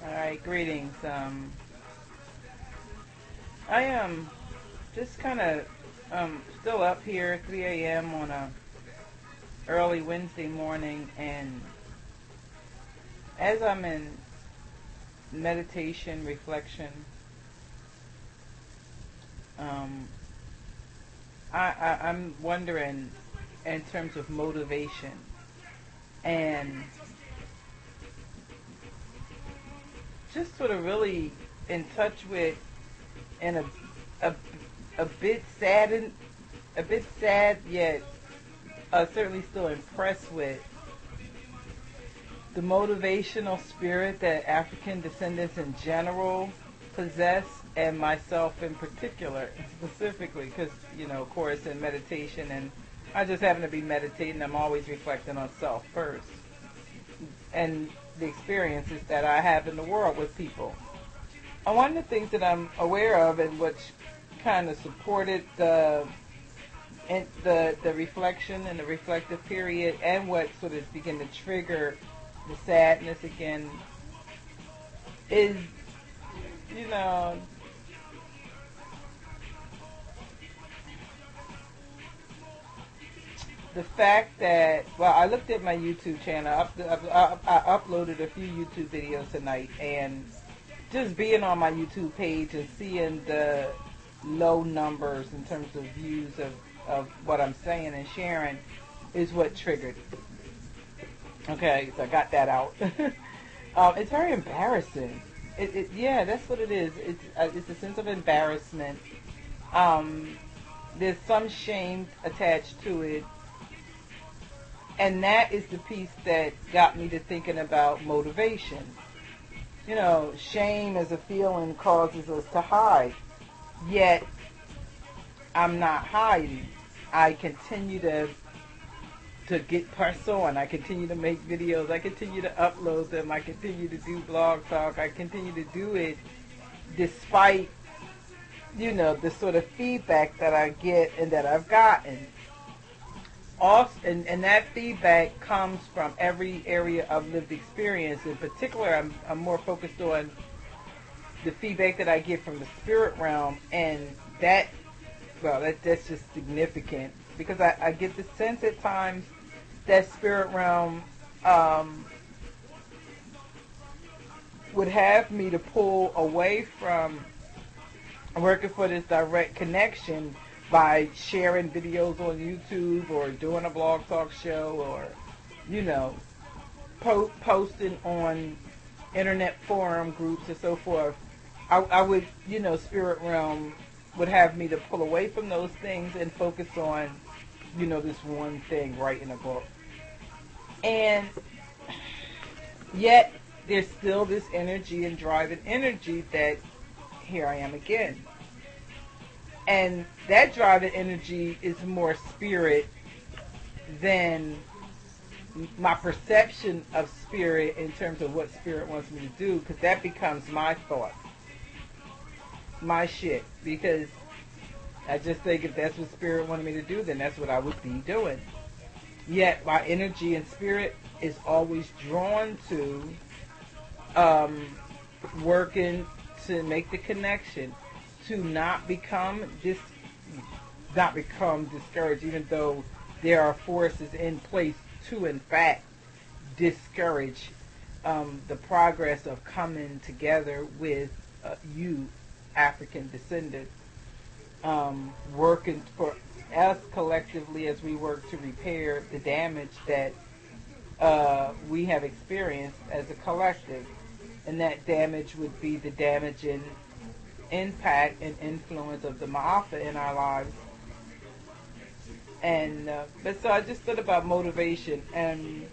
Alright, greetings. I am just kind of still up here, 3 a.m. on a early Wednesday morning, and as I'm in meditation, reflection, I'm wondering in terms of motivation and just sort of really in touch with and a bit saddened, a bit sad yet certainly still impressed with the motivational spirit that African descendants in general possess, and myself in particular, specifically, because, of course, in meditation, and I just happen to be meditating, I'm always reflecting on self first, and the experiences that I have in the world with people. One of the things that I'm aware of, and which kind of supported the reflection and the reflective period, and what sort of began to trigger the sadness again, is, the fact that, well, I looked at my YouTube channel. I uploaded a few YouTube videos tonight, and just being on my YouTube page and seeing the low numbers in terms of views of what I'm saying and sharing is what triggered. Okay, so I got that out. It's very embarrassing. Yeah, that's what it is. It's a sense of embarrassment. There's some shame attached to it. And that is the piece that got me to thinking about motivation. Shame as a feeling causes us to hide. Yet, I'm not hiding. I continue to press on. I continue to make videos. I continue to upload them. I continue to do blog talk. I continue to do it despite, the sort of feedback that I get and that I've gotten. And that feedback comes from every area of lived experience. In particular, I'm more focused on the feedback that I get from the spirit realm, and that's just significant, because I get the sense at times that spirit realm would have me to pull away from working for this direct connection by sharing videos on YouTube or doing a blog talk show, or posting on internet forum groups and so forth. I would, spirit realm would have me to pull away from those things and focus on, this one thing, writing a book. And yet there's still this energy and driving energy that here I am again. And that driving energy is more spirit than my perception of spirit in terms of what spirit wants me to do, because that becomes my thoughts, my shit, because I just think if that's what spirit wanted me to do, then that's what I would be doing. Yet my energy and spirit is always drawn to working to make the connection, to not become discouraged, even though there are forces in place to, in fact, discourage the progress of coming together with you, African descendants, working for us collectively as we work to repair the damage that we have experienced as a collective. And that damage would be the damage and impact and influence of the Ma'afa in our lives. And but so I just thought about motivation, and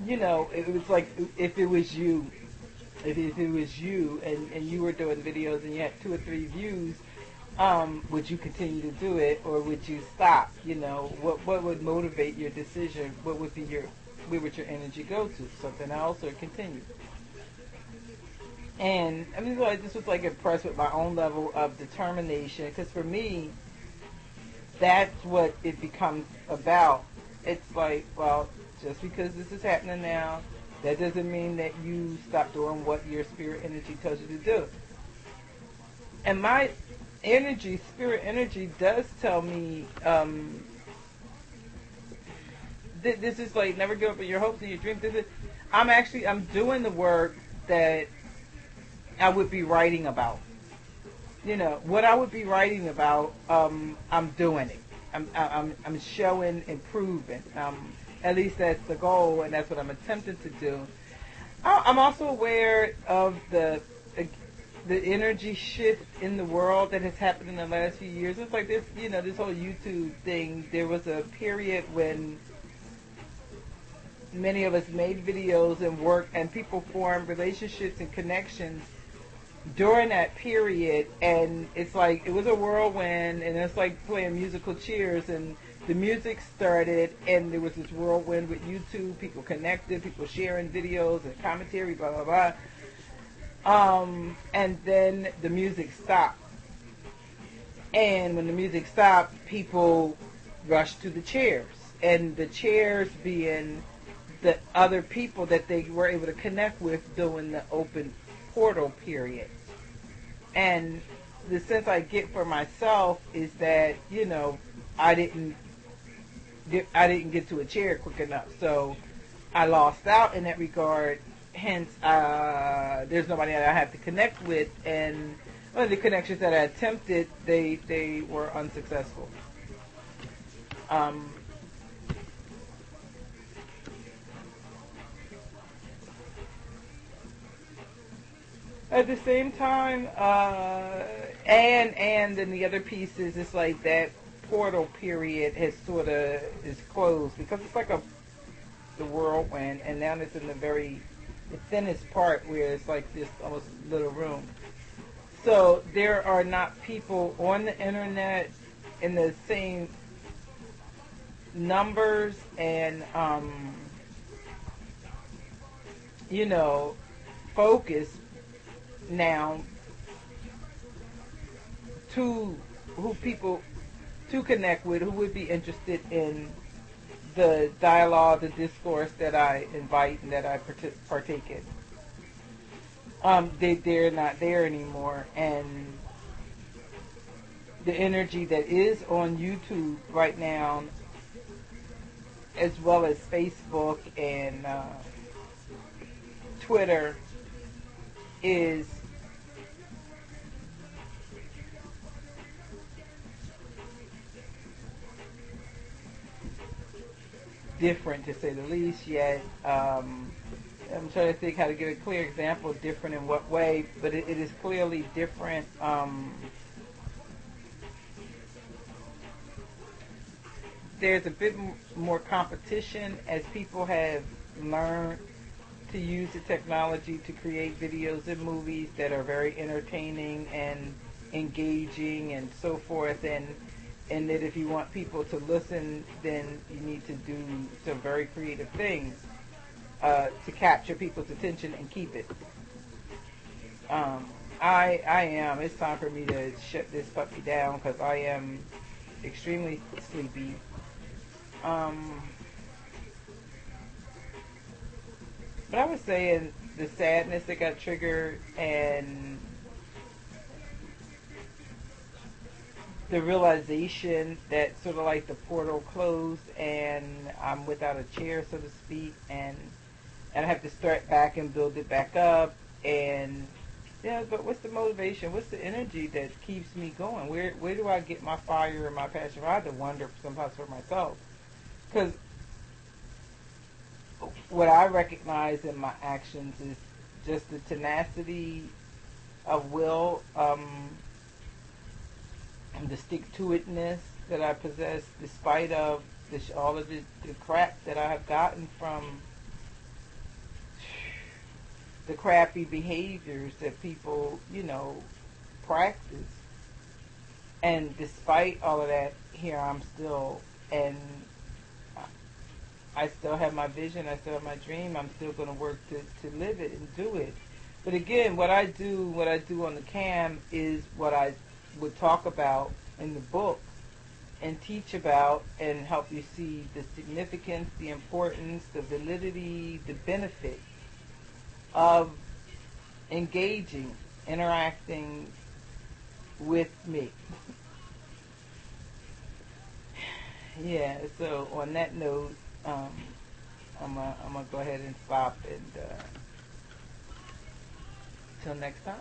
it was like if it was you, and you were doing videos and you had 2 or 3 views, would you continue to do it, or would you stop? What would motivate your decision? Where would your energy go to? Something else, or continue? And I mean, I just was like impressed with my own level of determination, because for me, that's what it becomes about. It's like, well, just because this is happening now, That doesn't mean that you stop doing what your spirit energy tells you to do. And my energy, spirit energy, does tell me this is like never give up on your hopes and your dreams. I'm doing the work that I would be writing about. You know what I would be writing about. I'm doing it. I'm showing improvement. At least that's the goal, and that's what I'm attempting to do. I'm also aware of the energy shift in the world that has happened in the last few years. It's like this, this whole YouTube thing. There was a period when many of us made videos and worked, and people formed relationships and connections during that period, and it's like it was a whirlwind, and it's like playing musical chairs, and the music started, and there was this whirlwind with YouTube, people connected, people sharing videos and commentary, blah blah blah, and then the music stopped, and when the music stopped, people rushed to the chairs, and the chairs being the other people that they were able to connect with during the open portal period. And the sense I get for myself is that I didn't get to a chair quick enough, so I lost out in that regard. Hence, there's nobody that I have to connect with, and one of the connections that I attempted, they were unsuccessful. At the same time, and then the other piece is it's like that portal period has sort of is closed because it's like the whirlwind, and now it's in the thinnest part where it's like this almost little room. So there are not people on the internet in the same numbers and focus now to who people to connect with who would be interested in the dialogue, the discourse that I invite and that I partake in. They're not there anymore, and the energy that is on YouTube right now, as well as Facebook and Twitter, is different, to say the least. Yet I'm trying to think how to give a clear example. Different in what way? But it is clearly different. There's a bit more competition as people have learned to use the technology to create videos and movies that are very entertaining and engaging and so forth, and that if you want people to listen, then you need to do some very creative things to capture people's attention and keep it. It's time for me to shut this puppy down because I am extremely sleepy. But I was saying the sadness that got triggered and the realization that sort of like the portal closed and I'm without a chair, so to speak, and I have to start back and build it back up. And but what's the motivation? What's the energy that keeps me going? Where do I get my fire and my passion? I have to wonder sometimes for myself, because what I recognize in my actions is just the tenacity of will, and the stick-to-itness that I possess, despite of all of the crap that I have gotten from the crappy behaviors that people, practice. And despite all of that, here I'm still, and I still have my vision, I still have my dream, I'm still going to work to live it and do it. But again, what I do on the cam is what I would talk about in the book and teach about and help you see the significance, the importance, the validity, the benefit of engaging, interacting with me. Yeah, so on that note, I'm gonna go ahead and stop, and till next time.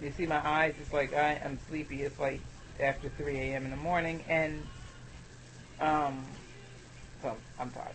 You see my eyes, it's like I am sleepy. It's like after 3 a.m. in the morning, and so I'm tired.